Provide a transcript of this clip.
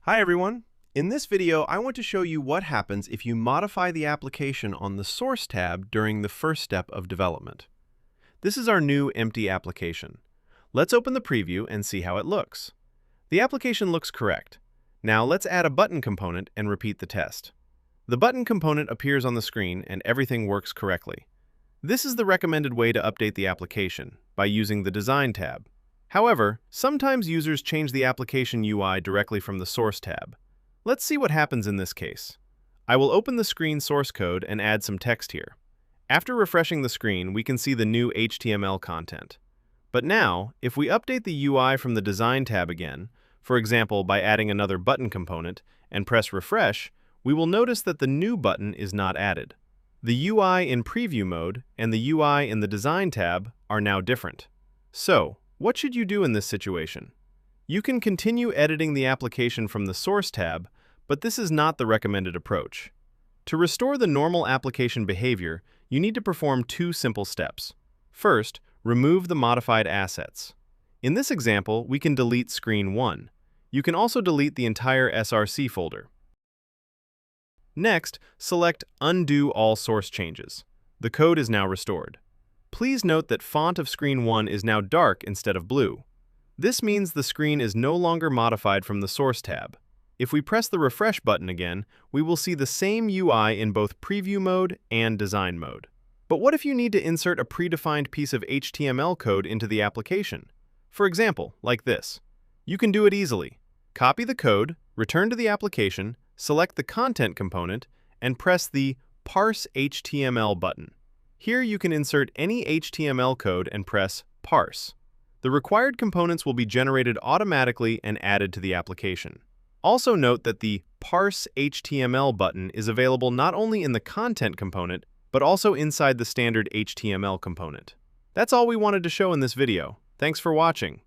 Hi everyone! In this video, I want to show you what happens if you modify the application on the Source tab during the first step of development. This is our new empty application. Let's open the preview and see how it looks. The application looks correct. Now let's add a button component and repeat the test. The button component appears on the screen and everything works correctly. This is the recommended way to update the application, by using the Design tab. However, sometimes users change the application UI directly from the Source tab. Let's see what happens in this case. I will open the screen source code and add some text here. After refreshing the screen, we can see the new HTML content. But now, if we update the UI from the Design tab again, for example by adding another button component, and press refresh, we will notice that the new button is not added. The UI in preview mode and the UI in the Design tab are now different. So, what should you do in this situation? You can continue editing the application from the Source tab, but this is not the recommended approach. To restore the normal application behavior, you need to perform two simple steps. First, remove the modified assets. In this example, we can delete screen 1. You can also delete the entire SRC folder. Next, select Undo all source changes. The code is now restored. Please note that font of screen 1 is now dark instead of blue. This means the screen is no longer modified from the Source tab. If we press the refresh button again, we will see the same UI in both preview mode and design mode. But what if you need to insert a predefined piece of HTML code into the application? For example, like this. You can do it easily. Copy the code, return to the application, select the content component, and press the Parse HTML button. Here you can insert any HTML code and press Parse. The required components will be generated automatically and added to the application. Also note that the Parse HTML button is available not only in the content component, but also inside the standard HTML component. That's all we wanted to show in this video. Thanks for watching.